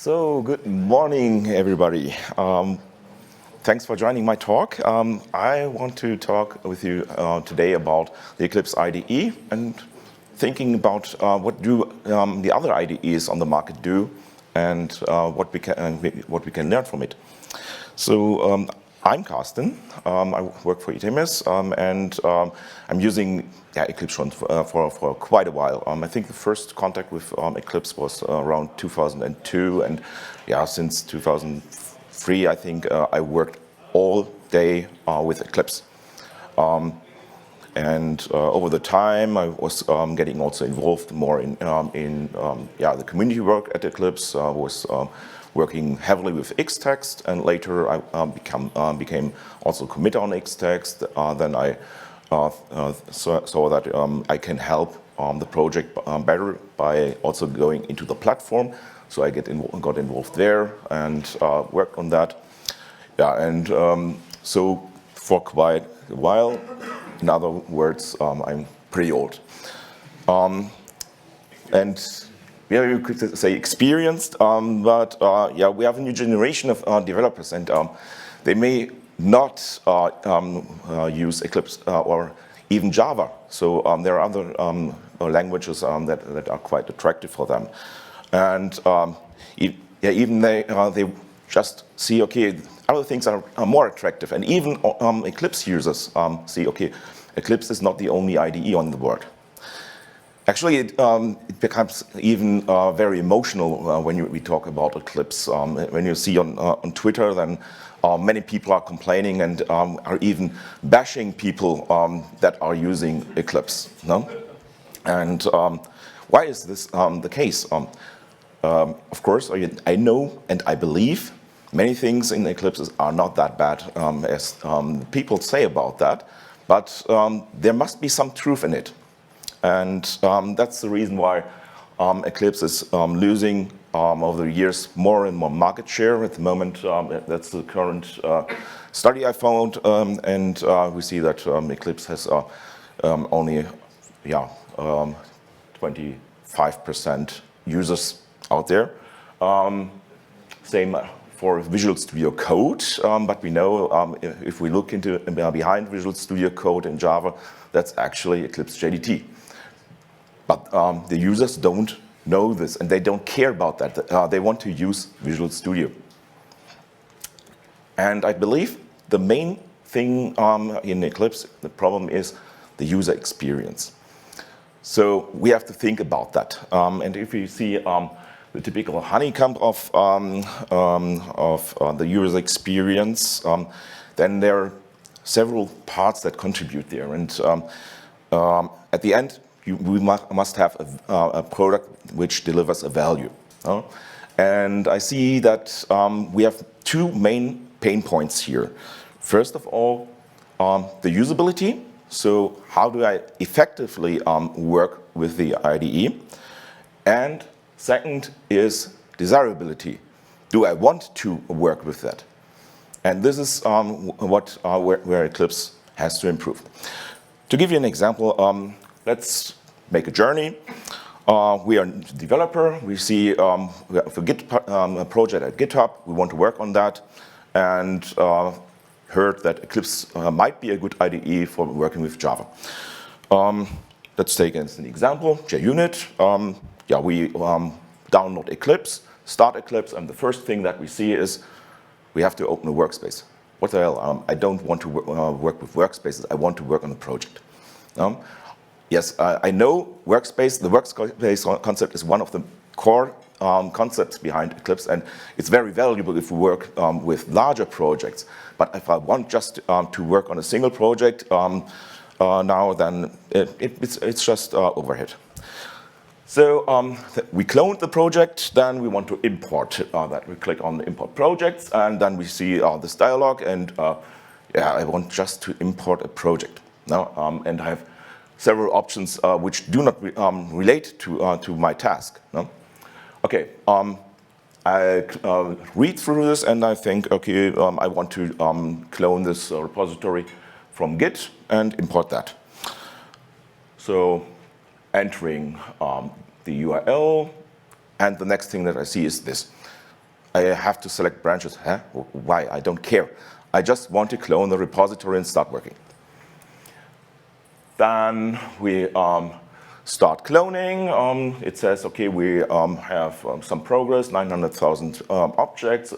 So, good morning, everybody. Thanks for joining my talk. I want to talk with you today about the Eclipse IDE and thinking about what do the other IDEs on the market do and what we can learn from it. So, I'm Karsten. I work for itemis, and I'm using Eclipse for quite a while. I think the first contact with Eclipse was around 2002, and since 2003, I think I worked all day with Eclipse. And over the time, I was getting also involved more in the community work at Eclipse. I was working heavily with Xtext, and later I became also committer on Xtext. Then I saw that I can help the project better by also going into the platform. So I got involved there and worked on that. So for quite a while, in other words, I'm pretty old. You could say experienced, but we have a new generation of developers, and they may not use Eclipse or even Java. So there are other languages that are quite attractive for them. And even they just see, okay, other things are more attractive. And even Eclipse users see, okay, Eclipse is not the only IDE on the world. Actually, it becomes even very emotional when we talk about Eclipse. When you see on Twitter, then many people are complaining and are even bashing people that are using Eclipse. No? And why is this the case? Of course, I know and I believe many things in Eclipse are not that bad as people say about that, but there must be some truth in it. And that's the reason why Eclipse is losing over the years more and more market share. At the moment, that's the current study I found, and we see that Eclipse has only 25% users out there. Same for Visual Studio Code, but we know if we look into behind Visual Studio Code in Java, that's actually Eclipse JDT. But the users don't know this, and they don't care about that. They want to use Visual Studio. And I believe the main thing in Eclipse, the problem is the user experience. So we have to think about that. And if you see the typical honeycomb of the user experience, then there are several parts that contribute there. And at the end, we must have a product which delivers a value. And I see that we have two main pain points here. First of all, the usability. So how do I effectively work with the IDE? And second is desirability. Do I want to work with that? And this is where Eclipse has to improve. To give you an example, let's make a journey. We are a developer. We see we have a project at GitHub. We want to work on that, and heard that Eclipse might be a good IDE for working with Java. Let's take as an example JUnit. We download Eclipse, start Eclipse, and the first thing that we see is we have to open a workspace. What the hell? I don't want to work with workspaces. I want to work on a project. Yes, I know Workspace. The Workspace concept is one of the core concepts behind Eclipse, and it's very valuable if we work with larger projects. But if I want just to work on a single project now, then it's just overhead. So we cloned the project, then we want to import that. We click on the import projects, and then we see this dialog, and I want just to import a project. Now, and I have several options which do not relate to my task. No? Okay, I read through this and I think, okay, I want to clone this repository from Git and import that. So entering the URL, and the next thing that I see is this. I have to select branches. Huh? Why? I don't care. I just want to clone the repository and start working. Then we start cloning. It says, okay, we have some progress, 900,000 objects.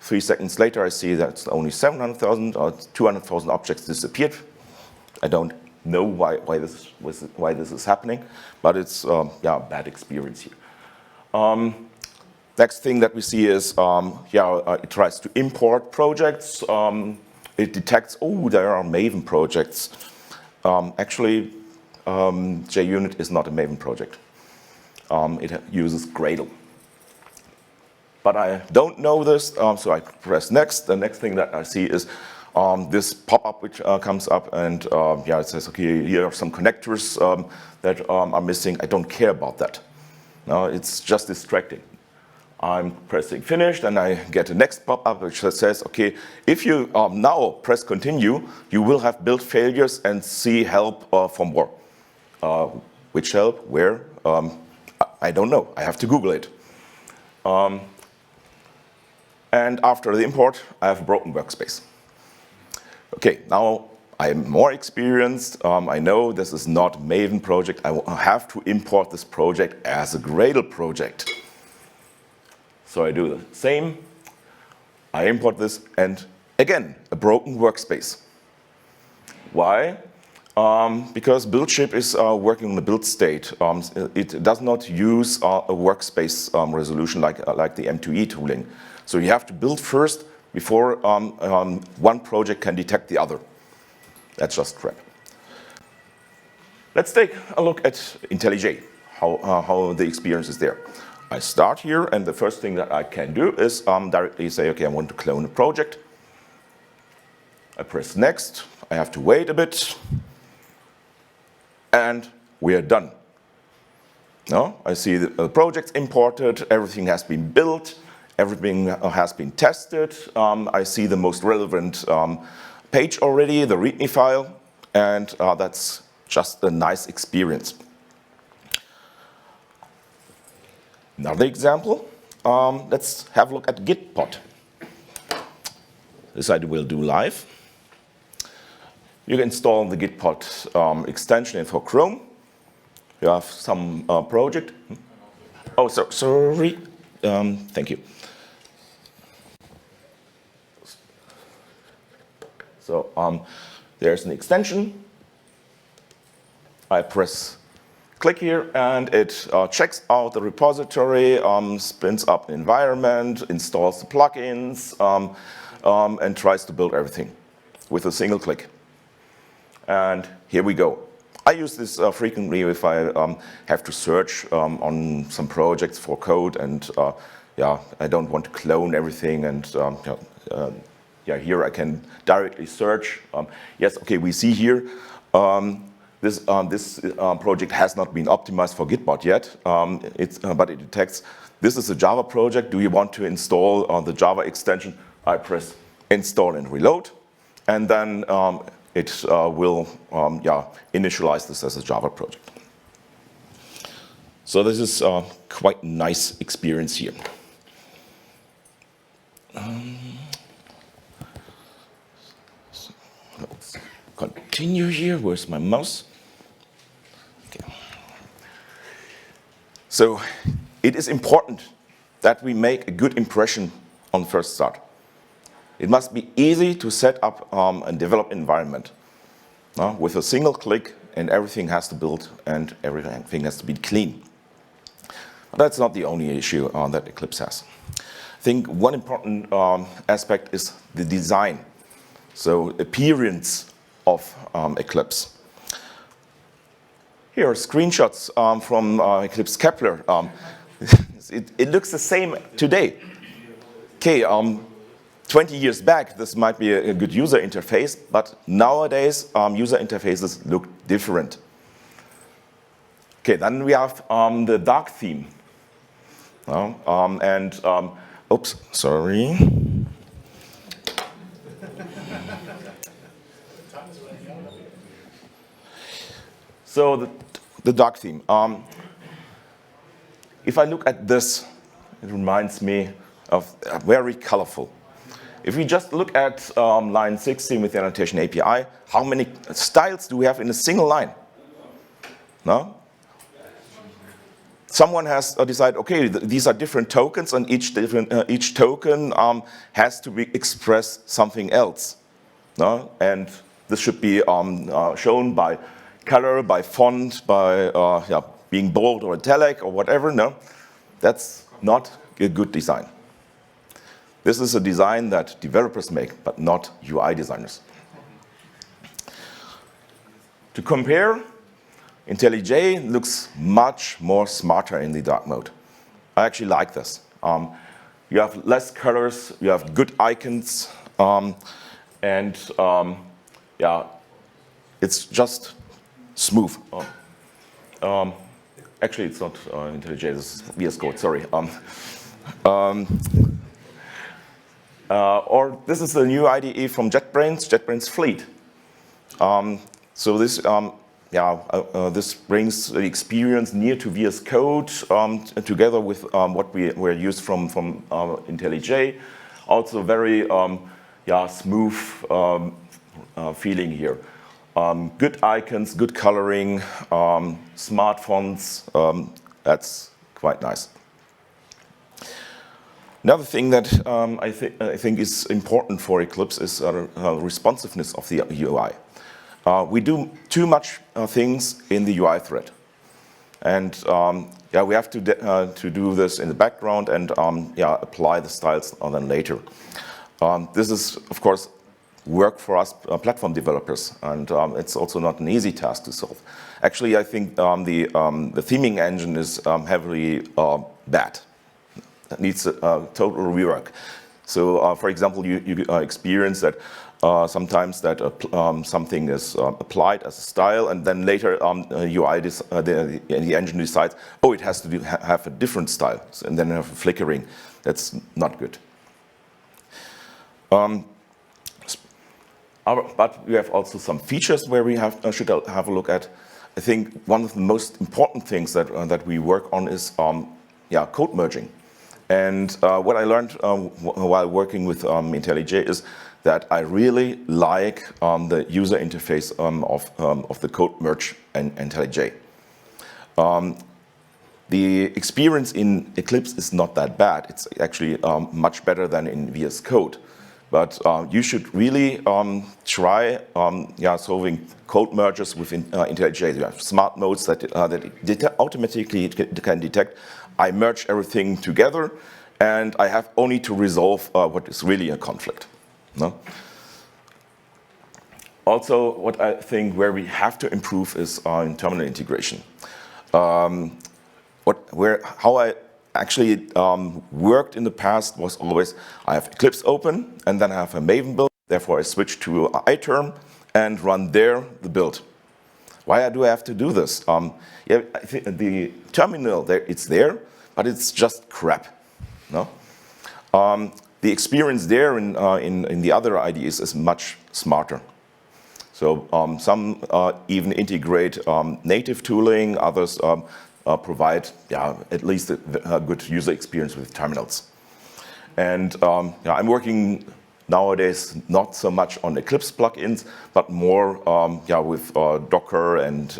3 seconds later, I see that's only 700,000 or 200,000 objects disappeared. I don't know why this is happening, but it's yeah, a bad experience here. Next thing that we see is it tries to import projects. It detects, oh, there are Maven projects. Actually, JUnit is not a Maven project. It uses Gradle. But I don't know this, so I press next. The next thing that I see is this pop-up which comes up, and yeah, it says, okay, here are some connectors that are missing. I don't care about that. No, it's just distracting. I'm pressing finish, and I get a next pop-up which says, okay, if you now press continue, you will have build failures and see help for more. Which help? Where? I don't know. I have to Google it. And after the import, I have a broken workspace. Okay, now I'm more experienced. I know this is not a Maven project. I have to import this project as a Gradle project. So I do the same. I import this, and again, a broken workspace. Why? Because BuildShip is working on the build state. It does not use a workspace resolution like the M2E tooling. So you have to build first before one project can detect the other. That's just crap. Let's take a look at IntelliJ, how the experience is there. I start here, and the first thing that I can do is directly say, okay, I want to clone a project. I press next. I have to wait a bit. And we are done. No? I see the project's imported, everything has been built, everything has been tested. I see the most relevant page already, the README file, and that's just a nice experience. Another example, let's have a look at Gitpod. This I will do live. You can install the Gitpod extension for Chrome. You have some project. Oh, sorry. Thank you. So there's an extension. I press click here, and it checks out the repository, spins up an environment, installs the plugins, and tries to build everything with a single click. And here we go. I use this frequently if I have to search on some projects for code, and yeah, I don't want to clone everything, and yeah, here I can directly search. Yes, okay, we see here this project has not been optimized for Gitpod yet, but it detects this is a Java project. Do you want to install the Java extension? I press install and reload, and then it will initialize this as a Java project. So this is quite a nice experience here. Let's continue here. Where's my mouse? Okay. So it is important that we make a good impression on first start. It must be easy to set up and develop environment with a single click, and everything has to build and everything has to be clean. But that's not the only issue that Eclipse has. I think one important aspect is the design, so appearance of Eclipse. Here are screenshots from Eclipse Kepler. It looks the same today. Okay. 20 years back, this might be a good user interface, but nowadays, user interfaces look different. Okay, then we have the dark theme. Oops, sorry. So the dark theme. If I look at this, it reminds me of very colorful. If we just look at line 16 with the annotation API, how many styles do we have in a single line? No? Someone has decided, okay, these are different tokens, and each token has to express something else. No? And this should be shown by color, by font, by being bold or italic or whatever. No, that's not a good design. This is a design that developers make, but not UI designers. To compare, IntelliJ looks much more smarter in the dark mode. I actually like this. You have less colors, you have good icons, and it's just smooth. Actually, it's not IntelliJ, this is VS Code, sorry. Or this is the new IDE from JetBrains Fleet. So this, this brings the experience near to VS Code together with what we're used from IntelliJ. Also very smooth feeling here. Good icons, good coloring, smart fonts. That's quite nice. Another thing that I think is important for Eclipse is responsiveness of the UI. We do too much things in the UI thread, and we have to do this in the background and apply the styles then later. This is, of course, work for us platform developers, and it's also not an easy task to solve. Actually, I think the theming engine is heavily bad. It needs a total rework. So, for example, you experience that sometimes that something is applied as a style, and then later the engine decides, oh, it has to have a different style, and then have flickering. That's not good. But we have also some features where we should have a look at. I think one of the most important things that we work on is code merging. And what I learned while working with IntelliJ is that I really like the user interface of the code merge and IntelliJ. The experience in Eclipse is not that bad. It's actually much better than in VS Code. But you should really try solving code merges within IntelliJ. You have smart modes that automatically can detect. I merge everything together, and I have only to resolve what is really a conflict. No? Also, what I think where we have to improve is in terminal integration. How I actually worked in the past was always, I have Eclipse open, and then I have a Maven build. Therefore, I switch to iterm and run there the build. Why do I have to do this? I think the terminal, it's there, but it's just crap. No? The experience there in the other IDEs is much smarter. So some even integrate native tooling, others provide at least a good user experience with terminals. And I'm working nowadays not so much on Eclipse plugins, but more with Docker and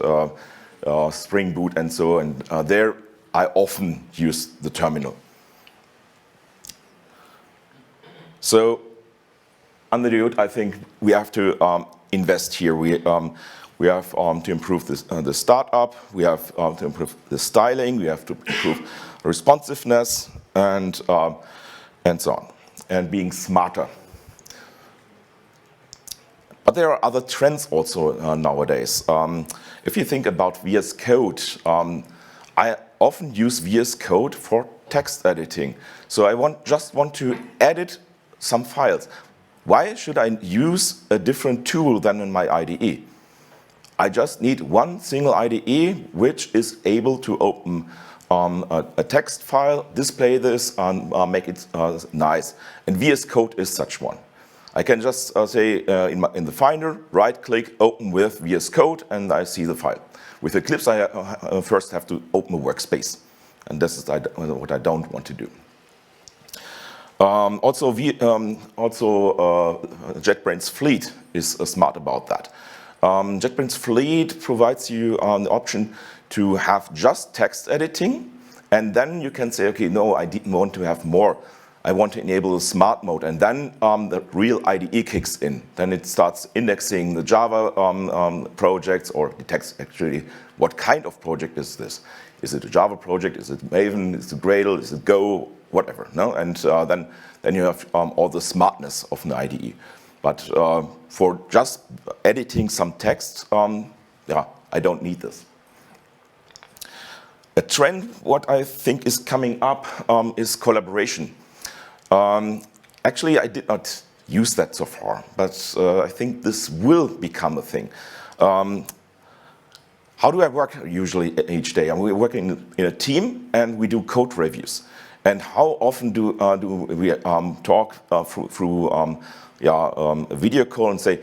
Spring Boot and so. And there I often use the terminal. So under the hood, I think we have to invest here. We have to improve the startup. We have to improve the styling. We have to improve responsiveness and so on, and being smarter. But there are other trends also nowadays. If you think about VS Code, I often use VS Code for text editing. So I just want to edit some files. Why should I use a different tool than in my IDE? I just need one single IDE which is able to open a text file, display this, and make it nice. And VS Code is such one. I can just say in the Finder, right-click, open with VS Code, and I see the file. With Eclipse, I first have to open a workspace. And this is what I don't want to do. JetBrains Fleet is smart about that. JetBrains Fleet provides you the option to have just text editing, and then you can say, okay, no, I didn't want to have more. I want to enable a smart mode, and then the real IDE kicks in. Then it starts indexing the Java projects, or detects actually what kind of project is this. Is it a Java project? Is it Maven? Is it Gradle? Is it Go? Whatever. No? And then you have all the smartness of an IDE. But for just editing some text, yeah, I don't need this. A trend, what I think is coming up, is collaboration. Actually, I did not use that so far, but I think this will become a thing. How do I work usually each day? We're working in a team, and we do code reviews. And how often do we talk through a video call and say,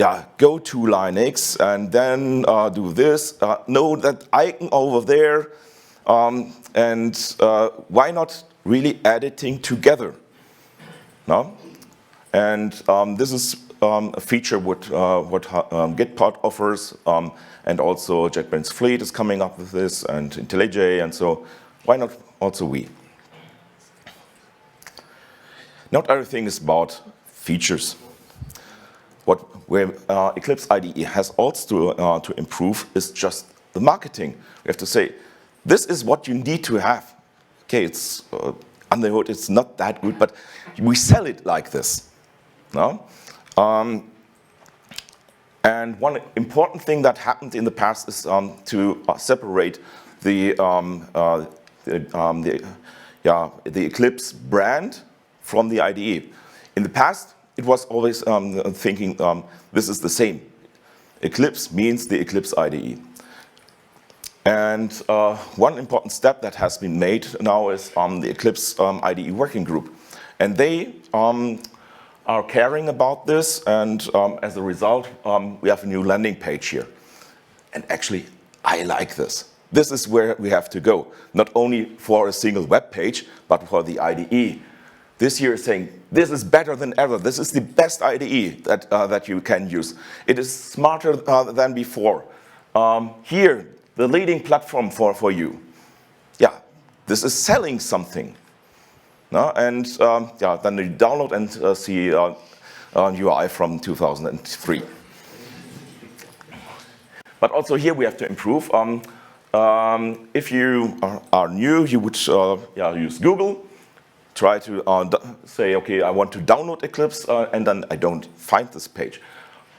yeah, go to Linux and then do this, know that icon over there, and why not really editing together? No? And this is a feature what Gitpod offers, and also JetBrains Fleet is coming up with this, and IntelliJ, and so why not also we? Not everything is about features. Where Eclipse IDE has also to improve is just the marketing. We have to say, this is what you need to have. Okay, it's under the hood, it's not that good, but we sell it like this. No? And one important thing that happened in the past is to separate the Eclipse brand from the IDE. In the past, it was always thinking this is the same. Eclipse means the Eclipse IDE. And one important step that has been made now is the Eclipse IDE working group. And they are caring about this, and as a result, we have a new landing page here. And actually, I like this. This is where we have to go, not only for a single web page, but for the IDE. This year is saying, this is better than ever. This is the best IDE that you can use. It is smarter than before. Here, the leading platform for you. Yeah, this is selling something. No? And yeah, then you download and see UI from 2003. But also here we have to improve. If you are new, you would use Google. Try to say, okay, I want to download Eclipse, and then I don't find this page.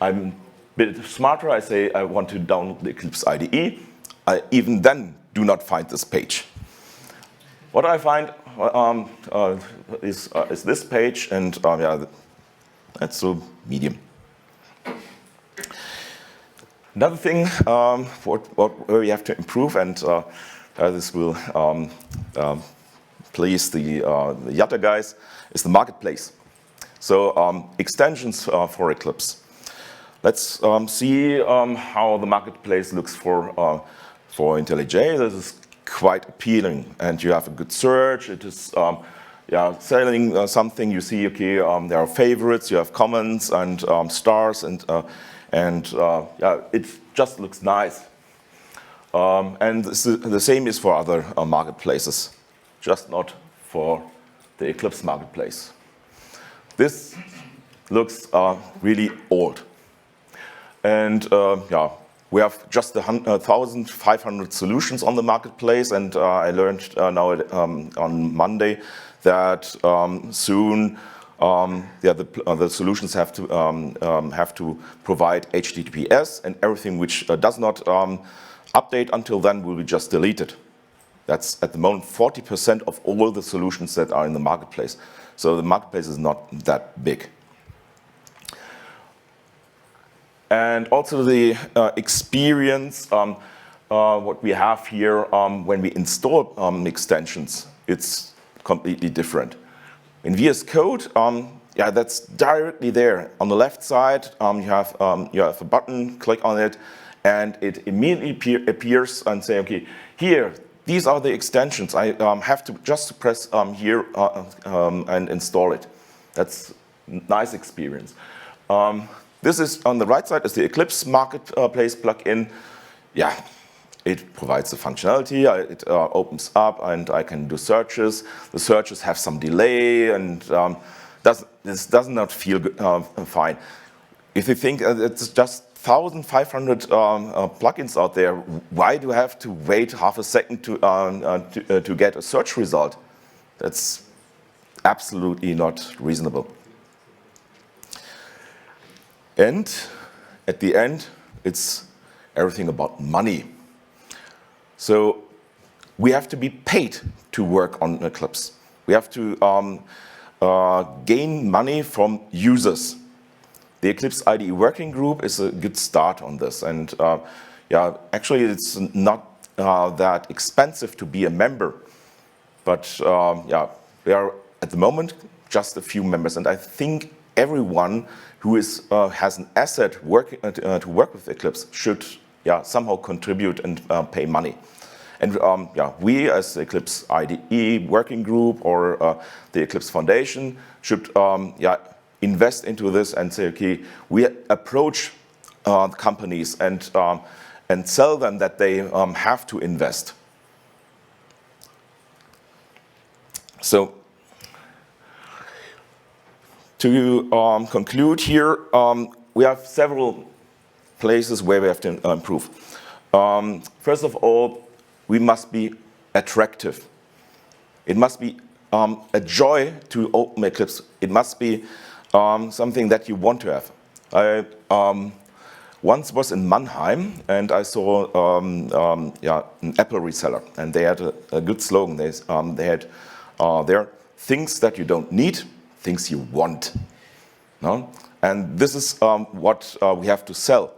I'm a bit smarter. I say I want to download the Eclipse IDE. I even then do not find this page. What I find is this page, and yeah, that's a medium. Another thing where we have to improve, and this will please the Yatta guys, is the marketplace. So extensions for Eclipse. Let's see how the marketplace looks for IntelliJ. This is quite appealing, and you have a good search. It is selling something. You see, okay, there are favorites, you have comments and stars, and yeah, it just looks nice. And the same is for other marketplaces, just not for the Eclipse marketplace. This looks really old, and yeah. We have just 1,500 solutions on the marketplace, and I learned now on Monday that soon the solutions have to provide HTTPS, and everything which does not update until then will be just deleted. That's at the moment 40% of all the solutions that are in the marketplace. So the marketplace is not that big. And also the experience, what we have here when we install extensions, it's completely different. In VS Code, yeah, that's directly there. On the left side, you have a button, click on it, and it immediately appears and say, okay, here, these are the extensions. I have to just press here and install it. That's a nice experience. This is on the right side is the Eclipse Marketplace plugin. Yeah, it provides the functionality. It opens up, and I can do searches. The searches have some delay, and this does not feel fine. If you think it's just 1,500 plugins out there, why do I have to wait half a second to get a search result? That's absolutely not reasonable. And at the end, it's everything about money. So we have to be paid to work on Eclipse. We have to gain money from users. The Eclipse IDE working group is a good start on this. And yeah, actually, it's not that expensive to be a member. But yeah, we are at the moment just a few members. And I think everyone who has an asset to work with Eclipse should somehow contribute and pay money. And yeah, we as the Eclipse IDE working group or the Eclipse Foundation should invest into this and say, okay, we approach companies and tell them that they have to invest. So to conclude here, we have several places where we have to improve. First of all, we must be attractive. It must be a joy to open Eclipse. It must be something that you want to have. I once was in Mannheim, and I saw an Apple reseller, and they had a good slogan. They had there things that you don't need, things you want. No? And this is what we have to sell.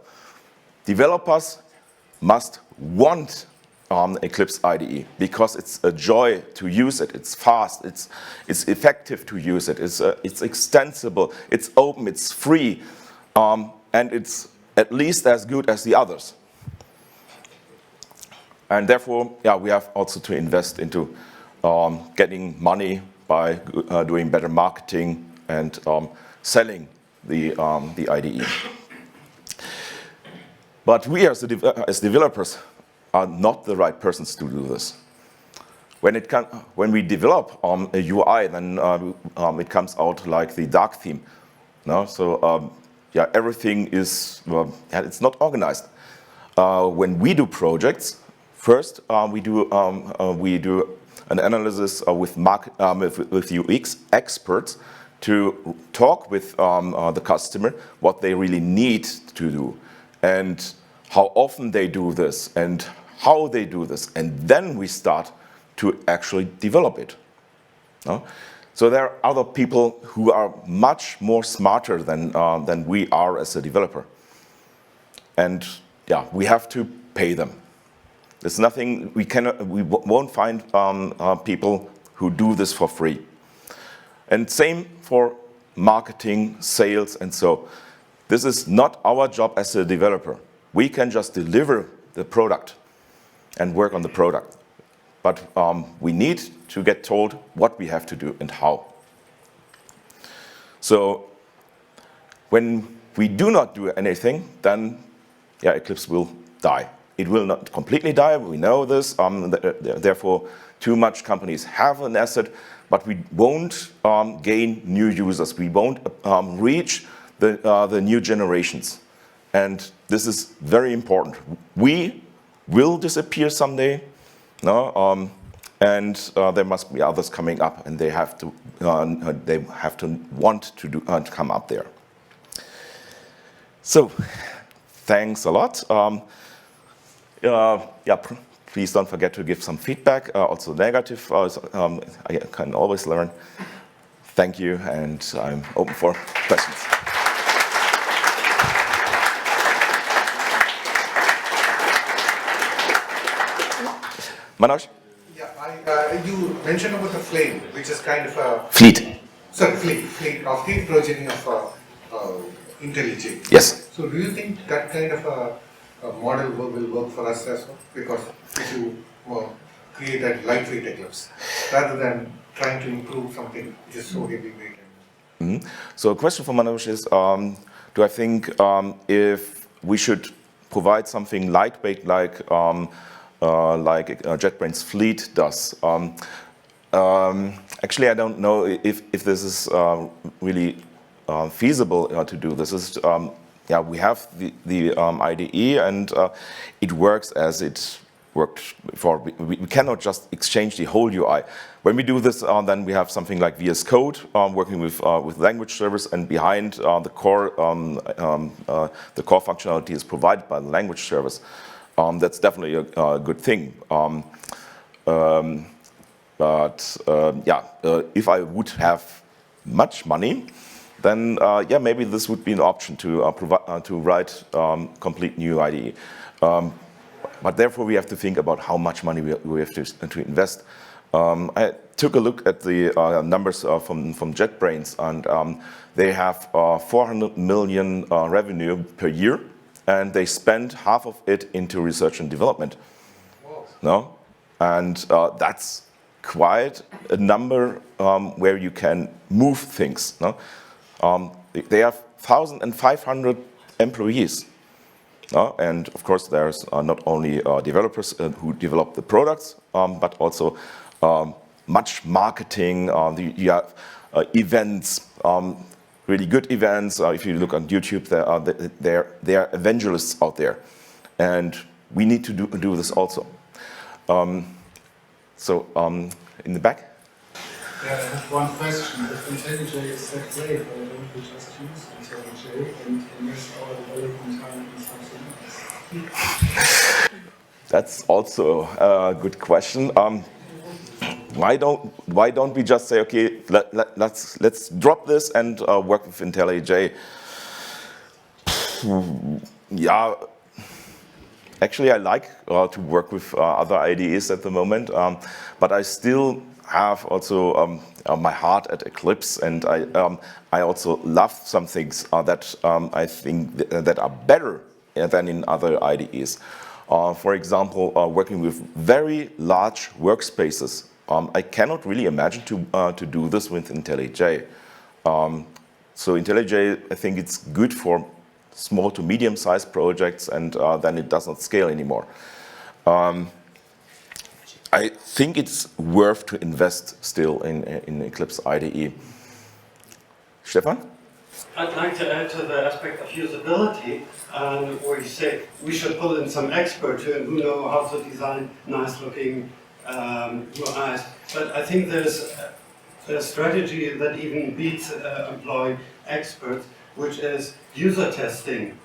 Developers must want Eclipse IDE because it's a joy to use it. It's fast. It's effective to use it. It's extensible. It's open. It's free, and it's at least as good as the others. And therefore, yeah, we have also to invest into getting money by doing better marketing and selling the IDE. But we as developers are not the right persons to do this. When we develop a UI, then it comes out like the dark theme. No? So yeah, everything is it's not organized. When we do projects, first we do an analysis with UX experts to talk with the customer what they really need to do and how often they do this and how they do this, and then we start to actually develop it. No? So there are other people who are much more smarter than we are as a developer, and yeah, we have to pay them. There's nothing we won't find people who do this for free. And same for marketing, sales, and so. This is not our job as a developer. We can just deliver the product and work on the product. But we need to get told what we have to do and how. So when we do not do anything, then yeah, Eclipse will die. It will not completely die, we know this. Therefore, too much companies have an asset, but we won't gain new users. We won't reach the new generations. And this is very important. We will disappear someday, no? And there must be others coming up, and they have to want to come up there. So, thanks a lot. Yeah, please don't forget to give some feedback, also negative. I can always learn. Thank you, and I'm open for questions. Manoj? Yeah, you mentioned about the flame, which is kind of a... Fleet. Sorry, fleet progening of IntelliJ. Yes. So do you think that kind of a model will work for us as well? Because if you create a lightweight Eclipse, rather than trying to improve something which is so heavyweight. So a question for Manoj is, do I think if we should provide something lightweight like JetBrains Fleet does? Actually, I don't know if this is really feasible to do. This is, yeah, we have the IDE, and it works as it worked before. We cannot just exchange the whole UI. When we do this, then we have something like VS Code working with language servers, and behind the core functionality is provided by the language servers. That's definitely a good thing. If I would have much money, then yeah, maybe this would be an option to write complete new IDE. But therefore, we have to think about how much money we have to invest. I took a look at the numbers from JetBrains, and they have 400 million revenue per year, and they spend half of it into research and development. Wow. No, and that's quite a number where you can move things. No, they have 1,500 employees. And of course, there's not only developers who develop the products, but also much marketing. You have events, really good events. If you look on YouTube, there are evangelists out there, and we need to do this also. In the back. Yeah, I have one question. If IntelliJ is that great, why don't we just use IntelliJ and invest our development time in something else? That's also a good question. Why don't we just say, okay, let's drop this and work with IntelliJ? Yeah, actually I like to work with other IDEs at the moment, but I still have also my heart at Eclipse, and I also love some things that I think that are better than in other IDEs. For example, working with very large workspaces. I cannot really imagine to do this with IntelliJ. So IntelliJ, I think it's good for small to medium-sized projects, and then it does not scale anymore. I think it's worth to invest still in Eclipse IDE. Stefan? I'd like to add to the aspect of usability, where you say we should pull in some experts who know how to design nice-looking UIs. But I think there's a strategy that even beats employing experts, which is user testing.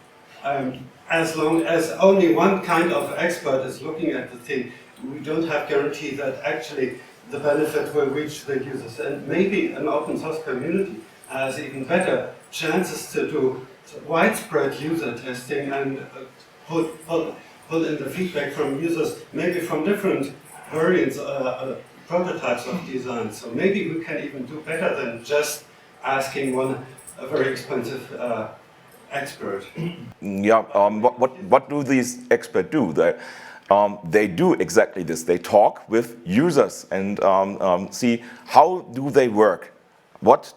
As long as only one kind of expert is looking at the thing, we don't have guarantee that actually the benefit will reach the users. And maybe an open source community has even better chances to do widespread user testing and pull in the feedback from users, maybe from different variants, prototypes of design. So maybe we can even do better than just asking a very expensive expert. Yeah, what do these experts do? They do exactly this. They talk with users and see how do they work. What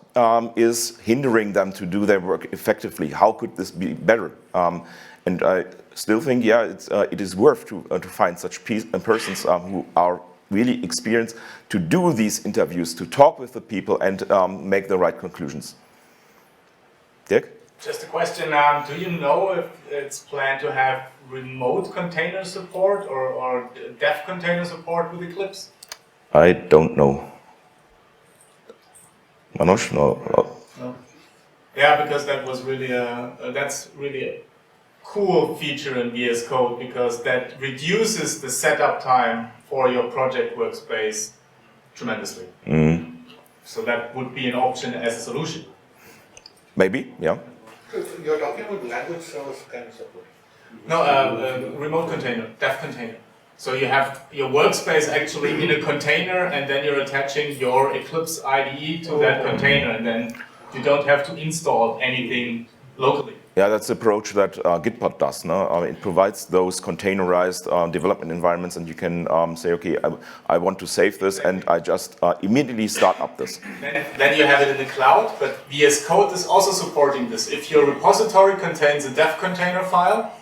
is hindering them to do their work effectively? How could this be better? And I still think, yeah, it is worth to find such persons who are really experienced to do these interviews, to talk with the people and make the right conclusions. Dirk? Just a question, do you know if it's planned to have remote container support or dev container support with Eclipse? I don't know. Manoj? No. No. Yeah, because that was really that's really a cool feature in VS Code, because that reduces the setup time for your project workspace tremendously. Mm. So that would be an option as a solution. Maybe, yeah. So you're talking about language servers kind of support? No, remote container, dev container. So you have your workspace actually in a container, and then you're attaching your Eclipse IDE to that container, and then you don't have to install anything locally. Yeah, that's the approach that Gitpod does. No? It provides those containerized development environments, and you can say, okay, I want to save this, and I just immediately start up this. Then you have it in the cloud, but VS Code is also supporting this. If your repository contains a dev container file,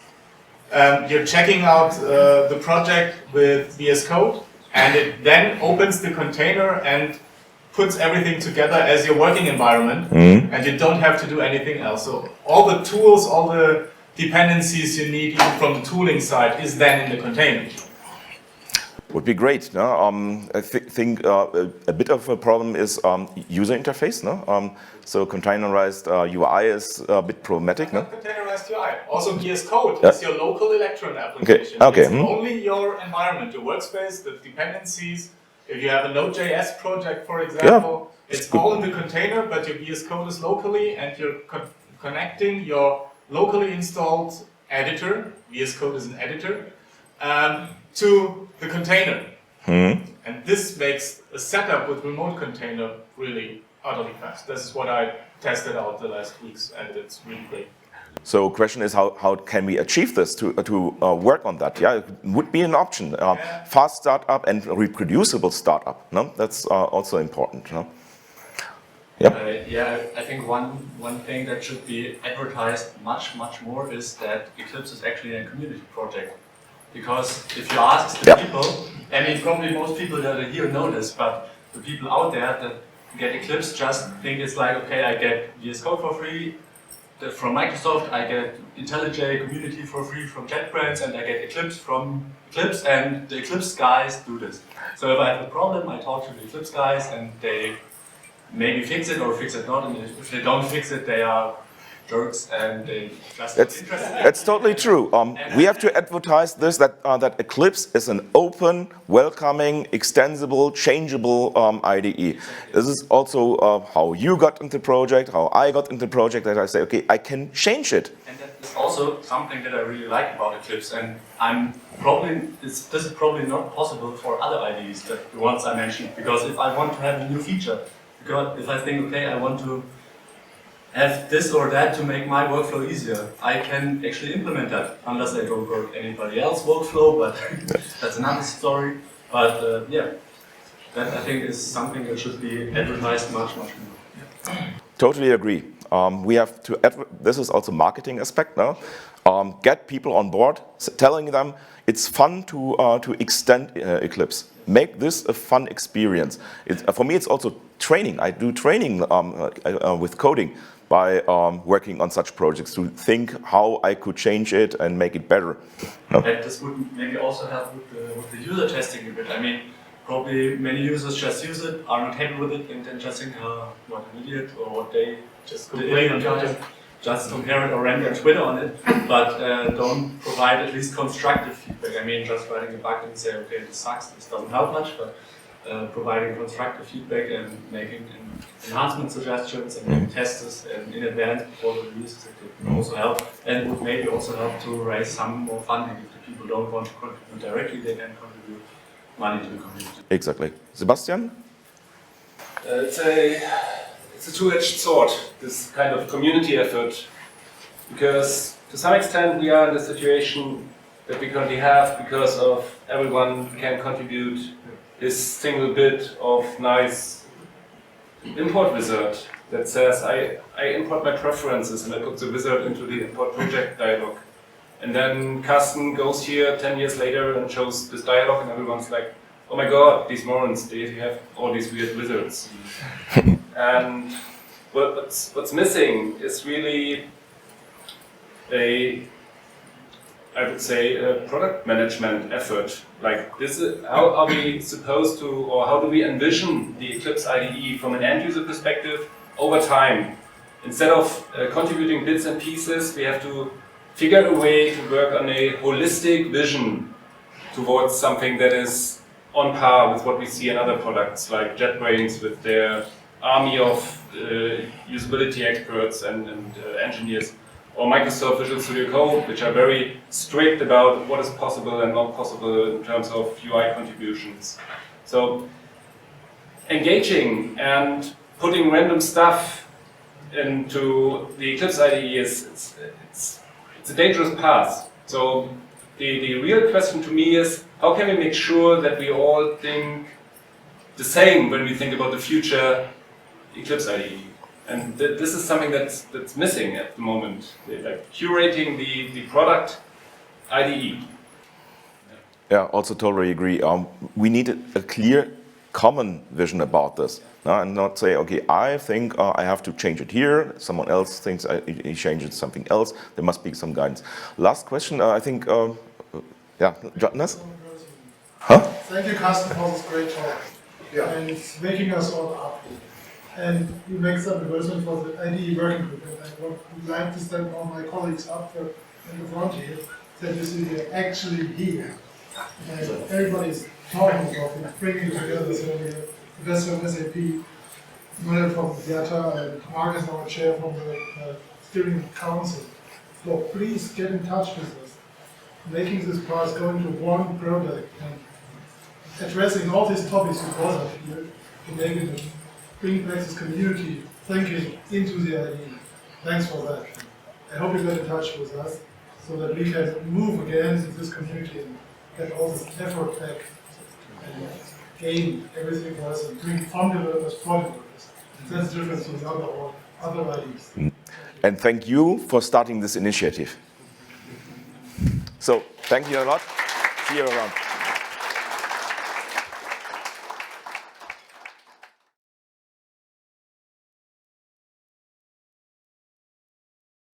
you're checking out the project with VS Code, and it then opens the container and puts everything together as your working environment, and you don't have to do anything else. So all the tools, all the dependencies you need even from the tooling side is then in the container. Would be great. No? I think a bit of a problem is user interface. No? So containerized UI is a bit problematic. No? Containerized UI. Also VS Code is your local Electron application. Okay. It's only your environment, your workspace, the dependencies. If you have a Node.js project, for example, it's all in the container, but your VS Code is locally, and you're connecting your locally installed editor, VS Code is an editor, to the container. And this makes a setup with remote container really utterly fast. This is what I tested out the last weeks, and it's really great. So question is, how can we achieve this to work on that? Yeah, it would be an option. Fast startup and reproducible startup. No, that's also important. No? Yep. Yeah, I think one thing that should be advertised much more is that Eclipse is actually a community project. Because if you ask the people, I mean, probably most people that are here know this, but the people out there that get Eclipse just think it's like, okay, I get VS Code for free from Microsoft, I get IntelliJ community for free from JetBrains, and I get Eclipse from Eclipse, and the Eclipse guys do this. So if I have a problem, I talk to the Eclipse guys, and they maybe fix it or fix it not, and if they don't fix it, they are jerks and they just not interested. That's totally true. We have to advertise this, that Eclipse is an open, welcoming, extensible, changeable IDE. This is also how you got into the project, how I got into the project, that I say, okay, I can change it. And that is also something that I really like about Eclipse, and this is probably not possible for other IDEs, the ones I mentioned, because if I want to have a new feature, because if I think, okay, I want to have this or that to make my workflow easier, I can actually implement that, unless I don't work anybody else's workflow, but that's another story. But yeah, that I think is something that should be advertised much more. Totally agree. We have to, this is also marketing aspect now, get people on board, telling them it's fun to extend Eclipse. Make this a fun experience. For me, it's also training. I do training with coding by working on such projects to think how I could change it and make it better. No? And this would maybe also help with the user testing a bit. I mean, probably many users just use it, are not happy with it, and then just think, what an idiot, or what they just complain and just compare it or rant on Twitter on it, but don't provide at least constructive feedback. I mean, just writing a bug and say, okay, this sucks, this doesn't help much, but providing constructive feedback and making enhancement suggestions and making tests in advance before the release could also help, and would maybe also help to raise some more funding. If the people don't want to contribute directly, they can contribute money to the community. Exactly. Sebastian? It's a two-edged sword, this kind of community effort, because to some extent we are in the situation that we currently have because of everyone can contribute his single bit of nice import wizard that says I import my preferences and I put the wizard into the import project dialog. And then Karsten goes here 10 years later and shows this dialog and everyone's like, oh my god, these morons, they have all these weird wizards. And what's missing is really I would say a product management effort. Like this is, how are we supposed to, or how do we envision the Eclipse IDE from an end user perspective over time? Instead of contributing bits and pieces, we have to figure a way to work on a holistic vision towards something that is on par with what we see in other products like JetBrains with their army of usability experts and engineers, or Microsoft Visual Studio Code, which are very strict about what is possible and not possible in terms of UI contributions. So engaging and putting random stuff into the Eclipse IDE it's a dangerous path. So the real question to me is, how can we make sure that we all think the same when we think about the future Eclipse IDE? And this is something that's missing at the moment, like curating the product IDE. Yeah, also totally agree. We need a clear common vision about this, and not say, okay, I think I have to change it here, someone else thinks he changes something else. There must be some guidance. Last question, I think, yeah, Jonas? Huh? Thank you, Karsten, for this great talk. Yeah. And it's waking us all up. And you make some advertisement for the IDE working group. And I would like to stand all my colleagues up in the front here, that you see they're actually here. And everybody's talking about it, bringing it together. So we have Professor from SAP, Miller from Yata, and Mark is our chair from the steering council. So please get in touch with us, making this part go into one product and addressing all these topics you brought up here to make it bring back this community thinking into the IDE. Thanks for that. I hope you get in touch with us so that we can move again in this community and get all this effort back and gain everything for us and bring from developers for developers. That's the difference with other IDEs. And thank you for starting this initiative. So, thank you a lot. See you around.